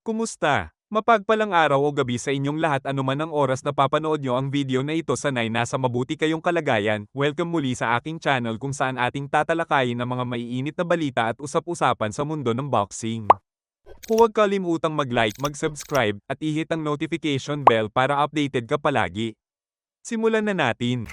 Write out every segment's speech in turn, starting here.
Kumusta? Mapagpalang araw o gabi sa inyong lahat anuman ang oras na papanood nyo ang video na ito, sanay nasa mabuti kayong kalagayan. Welcome muli sa aking channel kung saan ating tatalakayin ang mga maiinit na balita at usap-usapan sa mundo ng boxing. Huwag kalimutang mag-like, mag-subscribe, at i-hit ang notification bell para updated ka palagi. Simulan na natin.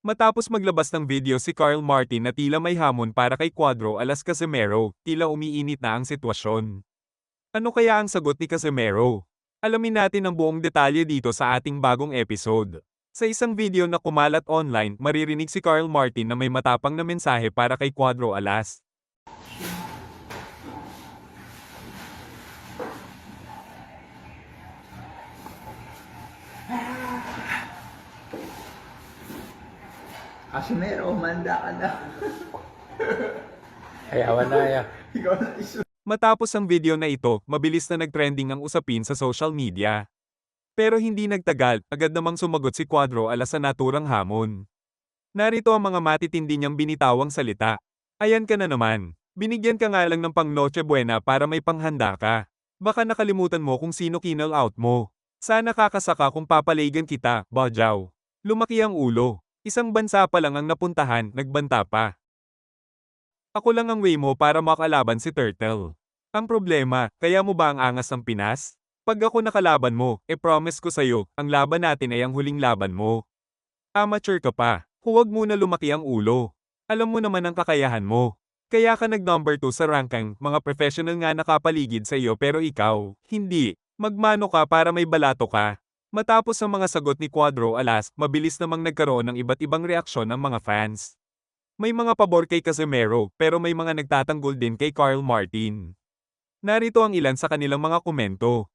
Matapos maglabas ng video si Carl Martin na tila may hamon para kay Cuadro Alas Casimero, tila umiinit na ang sitwasyon. Ano kaya ang sagot ni Casimero? Alamin natin ang buong detalye dito sa ating bagong episode. Sa isang video na kumalat online, maririnig si Carl Martin na may matapang na mensahe para kay Cuadro Alas. Casimero, manda ka na. Ayawan na ayaw. Ikaw na iso. Matapos ang video na ito, mabilis na nagtrending ang usapin sa social media. Pero hindi nagtagal, agad namang sumagot si Cuadro Alas sa naturang hamon. Narito ang mga matitindi niyang binitawang salita. Ayan ka na naman. Binigyan ka nga lang ng pang Noche Buena para may panghanda ka. Baka nakalimutan mo kung sino kinall out mo. Sana kakasaka kung papalagan kita, Bajaw. Lumaki ang ulo. Isang bansa pa lang ang napuntahan, nagbanta pa. Ako lang ang way mo para makalaban si Turtle. Ang problema, kaya mo ba ang angas ng Pinas? Pag ako nakalaban mo, promise ko sa'yo, ang laban natin ay ang huling laban mo. Amateur ka pa, huwag muna lumaki ang ulo. Alam mo naman ang kakayahan mo. Kaya ka nag-number 2 sa ranking, mga professional nga nakapaligid sa iyo pero ikaw, hindi. Magmano ka para may balato ka. Matapos ang mga sagot ni Cuadro Alas, mabilis namang nagkaroon ng iba't ibang reaksyon ng mga fans. May mga pabor kay Casimero, pero may mga nagtatanggol din kay Carl Martin. Narito ang ilan sa kanilang mga komento.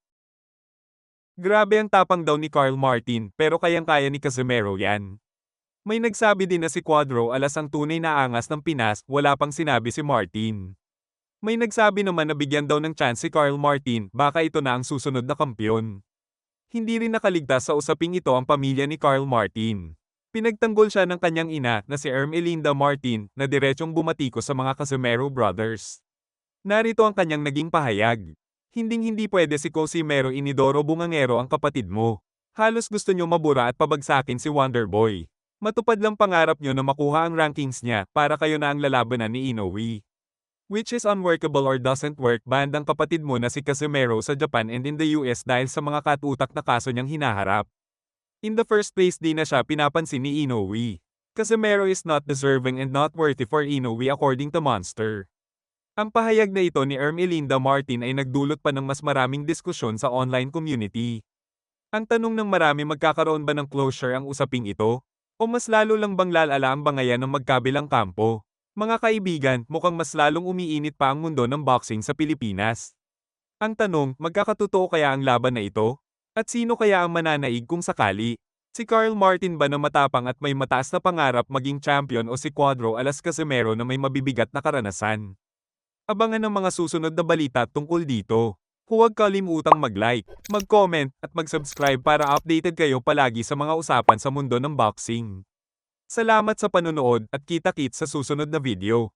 Grabe ang tapang daw ni Carl Martin, pero kayang-kaya ni Casimero yan. May nagsabi din na si Cuadro Alas ang tunay na angas ng Pinas, wala pang sinabi si Martin. May nagsabi naman na bigyan daw ng chance si Carl Martin, baka ito na ang susunod na kampiyon. Hindi rin nakaligtas sa usaping ito ang pamilya ni Carl Martin. Pinagtanggol siya ng kanyang ina na si Ermelinda Martin na diretsyong bumatiko sa mga Casimero brothers. Narito ang kanyang naging pahayag. Hinding-hindi pwede si Casimero Inidoro Bungangero ang kapatid mo. Halos gusto nyo mabura at pabagsakin si Wonderboy. Matupad lang pangarap nyo na makuha ang rankings niya para kayo na ang lalabanan ni Inoue. Which is unworkable or doesn't work, bandang kapatid mo na si Casimero sa Japan and in the US dahil sa mga katutak na kaso niyang hinaharap. In the first place di na siya pinapansin ni Inoue. Casimero is not deserving and not worthy for Inoue according to Monster. Ang pahayag na ito ni Ermelinda Martin ay nagdulot pa ng mas maraming diskusyon sa online community. Ang tanong ng marami, magkakaroon ba ng closure ang usaping ito? O mas lalo lang bang lalala ang bangayan ng magkabilang kampo? Mga kaibigan, mukhang mas lalong umiinit pa ang mundo ng boxing sa Pilipinas. Ang tanong, magkakatotoo kaya ang laban na ito? At sino kaya ang mananaig kung sakali? Si Carl Martin ba na matapang at may mataas na pangarap maging champion o si Cuadro Alas Casimero na may mabibigat na karanasan? Abangan ang mga susunod na balita tungkol dito. Huwag kalimutang mag-like, mag-comment at mag-subscribe para updated kayo palagi sa mga usapan sa mundo ng boxing. Salamat sa panonood at kita-kits sa susunod na video.